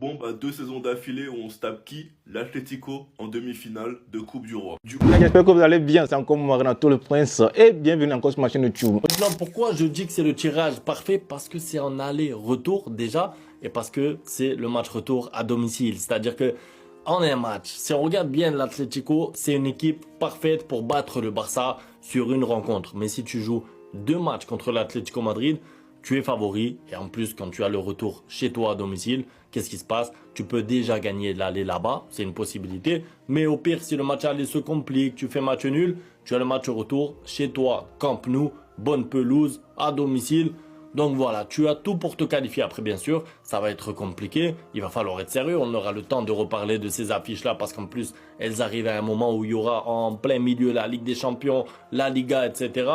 Bon, bah, 2 saisons d'affilée où on se tape qui? L'Atlético en demi-finale de Coupe du Roi. J'espère que vous allez bien, c'est encore moi, Renato le Prince, et bienvenue encore sur ma chaîne YouTube. Maintenant, pourquoi je dis que c'est le tirage parfait? Parce que c'est en aller-retour déjà, et parce que c'est le match retour à domicile. C'est-à-dire que en un match, si on regarde bien l'Atlético, c'est une équipe parfaite pour battre le Barça sur une rencontre. Mais si tu joues 2 matchs contre l'Atlético Madrid, tu es favori. Et en plus, quand tu as le retour chez toi à domicile, qu'est-ce qui se passe? Tu peux déjà gagner l'aller là-bas, c'est une possibilité. Mais au pire, si le match aller se complique, tu fais match nul, tu as le match retour chez toi, Camp Nou, bonne pelouse, à domicile. Donc voilà, tu as tout pour te qualifier. Après, bien sûr, ça va être compliqué. Il va falloir être sérieux. On aura le temps de reparler de ces affiches-là parce qu'en plus, elles arrivent à un moment où il y aura en plein milieu la Ligue des Champions, la Liga, etc.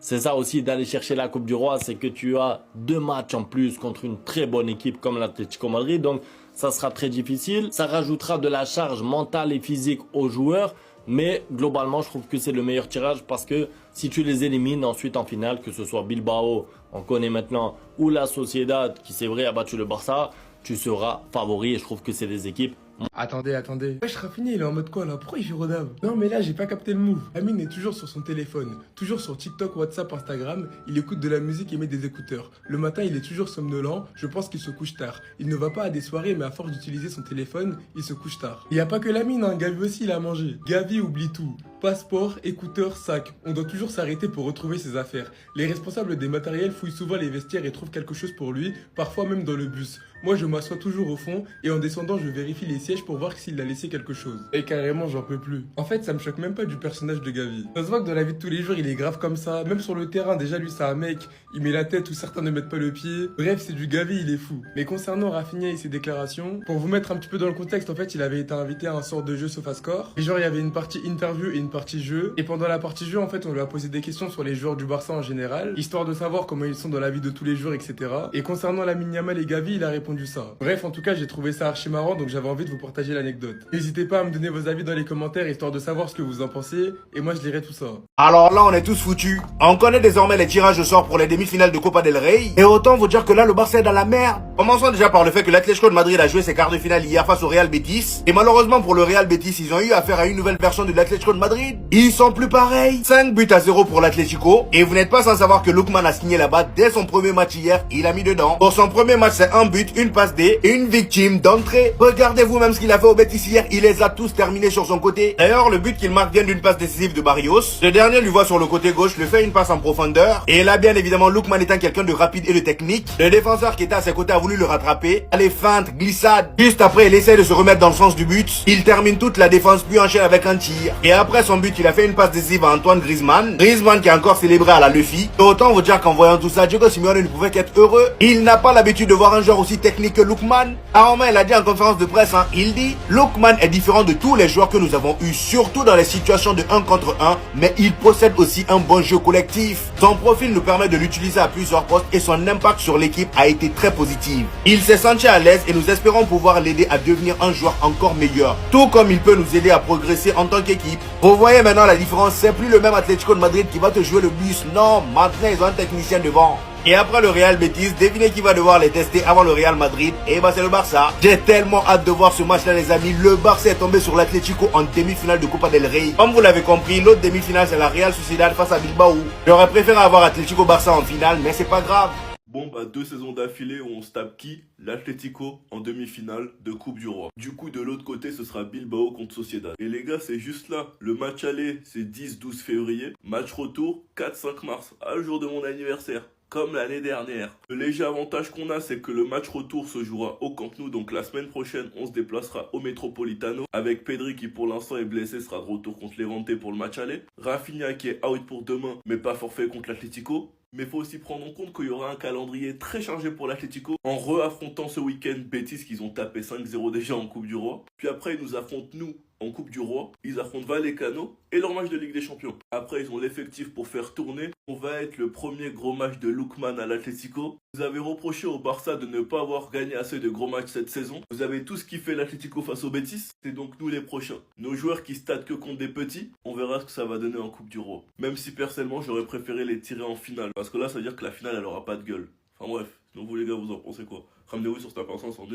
C'est ça aussi d'aller chercher la Coupe du Roi, c'est que tu as 2 matchs en plus contre une très bonne équipe comme l'Atlético Madrid. Donc ça sera très difficile. Ça rajoutera de la charge mentale et physique aux joueurs. Mais globalement, je trouve que c'est le meilleur tirage parce que si tu les élimines ensuite en finale, que ce soit Bilbao, on connaît maintenant, ou la Sociedad, qui c'est vrai a battu le Barça, tu seras favori et je trouve que c'est des équipes. Attendez. Wesh, Rafinha, il est en mode quoi là? Pourquoi il fait rodave? Non, mais là, j'ai pas capté le move. Amine est toujours sur son téléphone, toujours sur TikTok, WhatsApp, Instagram. Il écoute de la musique et met des écouteurs. Le matin, il est toujours somnolent. Je pense qu'il se couche tard. Il ne va pas à des soirées, mais à force d'utiliser son téléphone, il se couche tard. Il y a pas que Lamine, hein. Gavi aussi, il a mangé. Gavi oublie tout. Passeport, écouteurs, sac. On doit toujours s'arrêter pour retrouver ses affaires. Les responsables des matériels fouillent souvent les vestiaires et trouvent quelque chose pour lui, parfois même dans le bus. Moi, je m'assois toujours au fond et en descendant, je vérifie les sièges pour voir s'il a laissé quelque chose. Et carrément, j'en peux plus. En fait, ça me choque même pas du personnage de Gavi. Ça se voit que dans la vie de tous les jours, il est grave comme ça. Même sur le terrain, déjà, lui, c'est un mec. Il met la tête où certains ne mettent pas le pied. Bref, c'est du Gavi, il est fou. Mais concernant Rafinha et ses déclarations, pour vous mettre un petit peu dans le contexte, en fait, il avait été invité à un sort de jeu SofaScore. Et genre, il y avait une partie interview et une partie jeu. Et pendant la partie jeu, en fait, on lui a posé des questions sur les joueurs du Barça en général, histoire de savoir comment ils sont dans la vie de tous les jours, etc. Et concernant Lamine Yamal et Gavi, il a répondu ça. Bref, en tout cas, j'ai trouvé ça archi marrant, donc j'avais envie de vous partager l'anecdote. N'hésitez pas à me donner vos avis dans les commentaires, histoire de savoir ce que vous en pensez, et moi je lirai tout ça. Alors là, on est tous foutus. On connaît désormais les tirages au sort pour les demi-finales de Copa del Rey. Et autant vous dire que là, le Barça est dans la merde. Commençons déjà par le fait que l'Atlético de Madrid a joué ses quarts de finale hier face au Real Betis. Et malheureusement pour le Real Betis, ils ont eu affaire à une nouvelle version de l'Atlético de Madrid. Ils sont plus pareils. 5 buts à 0 pour l'Atlético. Et vous n'êtes pas sans savoir que Lookman a signé là-bas dès son premier match hier. Il a mis dedans. Pour son premier match, c'est un but, une passe D et une victime d'entrée. Regardez-vous même ce qu'il a fait au Betis hier. Il les a tous terminés sur son côté. D'ailleurs, le but qu'il marque vient d'une passe décisive de Barrios. Ce dernier lui voit sur le côté gauche, lui fait une passe en profondeur. Et là, bien évidemment, Lookman étant quelqu'un de rapide et de technique, le défenseur qui était à ses côtés a voulu le rattraper. Allez, feinte, glissade. Juste après, il essaie de se remettre dans le sens du but. Il termine toute la défense, puis enchaîne avec un tir. Et après son but, il a fait une passe décisive à Antoine Griezmann. Griezmann qui a encore célébré à la Luffy. Autant vous dire qu'en voyant tout ça, Diego Simeone ne pouvait qu'être heureux. Il n'a pas l'habitude de voir un joueur aussi technique que Lookman. Il a dit en conférence de presse, il dit Lookman est différent de tous les joueurs que nous avons eu, surtout dans les situations de 1 contre 1, mais il possède aussi un bon jeu collectif. Son profil nous permet de l'utiliser à plusieurs postes et son impact sur l'équipe a été très positif. Il s'est senti à l'aise et nous espérons pouvoir l'aider à devenir un joueur encore meilleur, tout comme il peut nous aider à progresser en tant qu'équipe. Vous voyez maintenant la différence, c'est plus le même Atlético de Madrid qui va te jouer le bus, non, maintenant ils ont un technicien devant. Et après le Real Betis, devinez qui va devoir les tester avant le Real Madrid? Et bah c'est le Barça. J'ai tellement hâte de voir ce match là les amis. Le Barça est tombé sur l'Atlético en demi-finale de Copa del Rey. Comme vous l'avez compris, l'autre demi-finale c'est la Real Sociedad face à Bilbao. J'aurais préféré avoir Atlético Barça en finale, mais c'est pas grave. Bon, bah, 2 saisons d'affilée où on se tape qui? L'Atlético en demi-finale de Coupe du Roi. Du coup, de l'autre côté, ce sera Bilbao contre Sociedad. Et les gars, c'est juste là. Le match aller, c'est 10-12 février. Match retour, 4-5 mars. À le jour de mon anniversaire. Comme l'année dernière. Le léger avantage qu'on a, c'est que le match retour se jouera au Camp Nou. Donc la semaine prochaine, on se déplacera au Metropolitano. Avec Pedri qui pour l'instant est blessé, sera de retour contre Levante pour le match aller. Rafinha qui est out pour demain, mais pas forfait contre l'Atlético. Mais il faut aussi prendre en compte qu'il y aura un calendrier très chargé pour l'Atlético en re-affrontant ce week-end Betis qu'ils ont tapé 5-0 déjà en Coupe du Roi. Puis après, ils nous affrontent nous en Coupe du Roi. Ils affrontent Vallecano et leur match de Ligue des Champions. Après, ils ont l'effectif pour faire tourner. On va être le premier gros match de Lookman à l'Atlético. Vous avez reproché au Barça de ne pas avoir gagné assez de gros matchs cette saison. Vous avez tout ce qui fait l'Atlético face au Betis. C'est donc nous les prochains. Nos joueurs qui statent que contre des petits, on verra ce que ça va donner en Coupe du Roi. Même si personnellement, j'aurais préféré les tirer en finale. Parce que là, ça veut dire que la finale, elle aura pas de gueule. Enfin bref, donc vous les gars, vous en pensez quoi? Ramenez-vous sur Snap 500 sans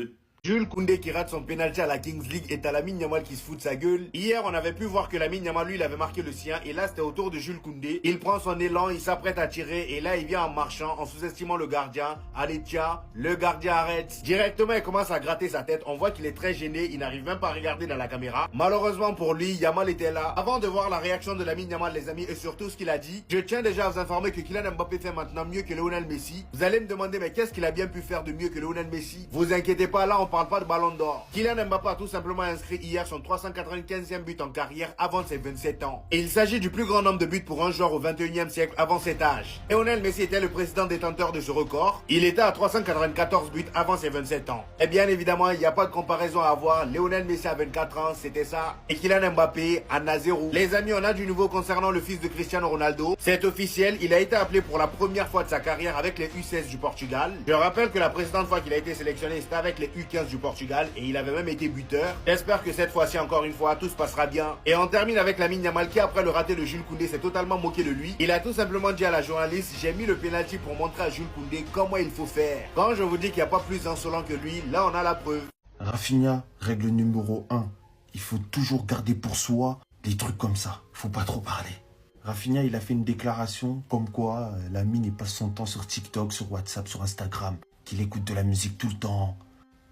Jules Koundé qui rate son pénalty à la Kings League et t'as Lamine Yamal qui se fout de sa gueule. Hier, on avait pu voir que Lamine Yamal, lui, il avait marqué le sien. Et là, c'était au tour de Jules Koundé. Il prend son élan, il s'apprête à tirer. Et là, il vient en marchant, en sous-estimant le gardien. Allez, tiens, le gardien arrête. Directement, il commence à gratter sa tête. On voit qu'il est très gêné. Il n'arrive même pas à regarder dans la caméra. Malheureusement pour lui, Yamal était là. Avant de voir la réaction de Lamine Yamal, les amis, et surtout ce qu'il a dit, je tiens déjà à vous informer que Kylian Mbappé fait maintenant mieux que Lionel Messi. Vous allez me demander, mais qu'est-ce qu'il a bien pu faire de mieux que Lionel Messi? Vous inquiétez pas, là, on parle pas de ballon d'or. Kylian Mbappé a tout simplement inscrit hier son 395e but en carrière avant ses 27 ans. Et il s'agit du plus grand nombre de buts pour un joueur au 21e siècle avant cet âge. Lionel Messi était le président détenteur de ce record. Il était à 394 buts avant ses 27 ans. Et bien évidemment, il n'y a pas de comparaison à avoir. Lionel Messi a 24 ans, c'était ça. Et Kylian Mbappé en a 0. Les amis, on a du nouveau concernant le fils de Cristiano Ronaldo. C'est officiel, il a été appelé pour la première fois de sa carrière avec les U16 du Portugal. Je rappelle que la précédente fois qu'il a été sélectionné, c'était avec les U15 du Portugal. Et il avait même été buteur. J'espère que cette fois-ci, encore une fois, tout se passera bien. Et on termine avec Lamine Yamal qui, après le raté de Jules Koundé, s'est totalement moqué de lui. Il a tout simplement dit à la journaliste, j'ai mis le penalty pour montrer à Jules Koundé comment il faut faire. Quand je vous dis qu'il n'y a pas plus insolent que lui, là on a la preuve. Rafinha, règle numéro 1. Il faut toujours garder pour soi des trucs comme ça. Faut pas trop parler. Rafinha, il a fait une déclaration comme quoi Lamine, il passe son temps sur TikTok, sur WhatsApp, sur Instagram, qu'il écoute de la musique tout le temps,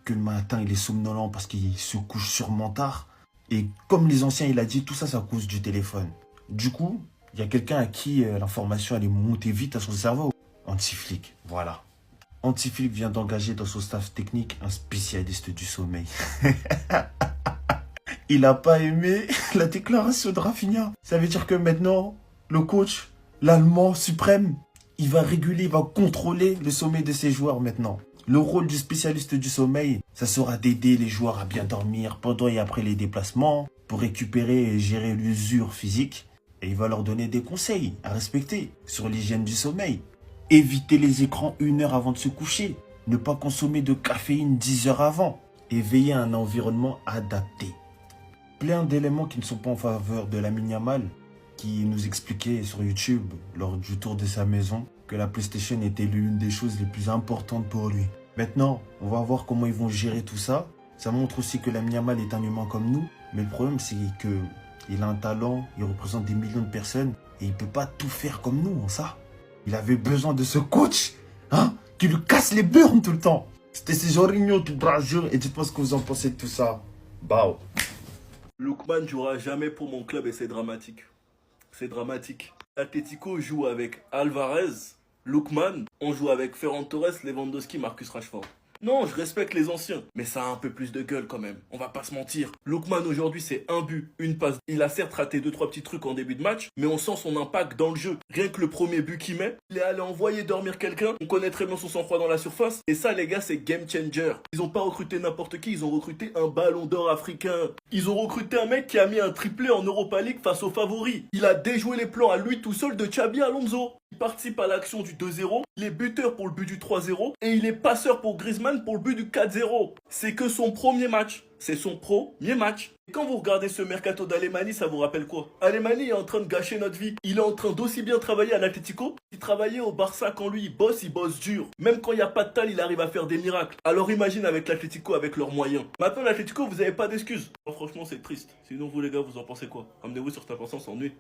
que le matin, il est somnolent parce qu'il se couche sûrement tard. Et comme les anciens, il a dit, tout ça, c'est à cause du téléphone. Du coup, il y a quelqu'un à qui l'information allait monter vite à son cerveau. Antiflick, voilà. Antiflick vient d'engager dans son staff technique un spécialiste du sommeil. Il n'a pas aimé la déclaration de Rafinha. Ça veut dire que maintenant, le coach, l'Allemand suprême, il va réguler, il va contrôler le sommeil de ses joueurs maintenant. Le rôle du spécialiste du sommeil, ça sera d'aider les joueurs à bien dormir pendant et après les déplacements, pour récupérer et gérer l'usure physique. Et il va leur donner des conseils à respecter sur l'hygiène du sommeil. Éviter les écrans 1 heure avant de se coucher. Ne pas consommer de caféine 10 heures avant. Et veiller à un environnement adapté. Plein d'éléments qui ne sont pas en faveur de Lamine Yamal, qui nous expliquait sur YouTube, lors du tour de sa maison, que la PlayStation était l'une des choses les plus importantes pour lui. Maintenant, on va voir comment ils vont gérer tout ça. Ça montre aussi que Lamine Yamal est un humain comme nous. Mais le problème, c'est qu'il a un talent, il représente des millions de personnes, et il ne peut pas tout faire comme nous, ça. Il avait besoin de ce coach, qui lui casse les burnes tout le temps. C'était ces Jorginho tout brasure, et dites-moi ce que vous en pensez de tout ça. Bao. Lookman jouera jamais pour mon club et c'est dramatique. C'est dramatique. L'Atlético joue avec Alvarez, Lookman, on joue avec Ferran Torres, Lewandowski, Marcus Rashford. Non, je respecte les anciens, mais ça a un peu plus de gueule quand même. On va pas se mentir. Lookman aujourd'hui, c'est un but, une passe. Il a certes raté 2-3 petits trucs en début de match, mais on sent son impact dans le jeu. Rien que le premier but qu'il met, il est allé envoyer dormir quelqu'un. On connaît très bien son sang-froid dans la surface. Et ça, les gars, c'est game changer. Ils ont pas recruté n'importe qui, ils ont recruté un ballon d'or africain. Ils ont recruté un mec qui a mis un triplé en Europa League face aux favoris. Il a déjoué les plans à lui tout seul de Xabi Alonso. Il participe à l'action du 2-0, il est buteur pour le but du 3-0 et il est passeur pour Griezmann pour le but du 4-0. C'est que son premier match, c'est son premier match. Et quand vous regardez ce mercato d'Alemany, ça vous rappelle quoi? Alemany est en train de gâcher notre vie. Il est en train d'aussi bien travailler à l'Atlético qu'il travaillait au Barça. Quand lui il bosse dur. Même quand il n'y a pas de tal, il arrive à faire des miracles. Alors imagine avec l'Atlético, avec leurs moyens. Maintenant l'Atlético, vous n'avez pas d'excuses. Franchement c'est triste. Sinon vous les gars, vous en pensez quoi? Amenez-vous sur ta pensée, on s'ennuie.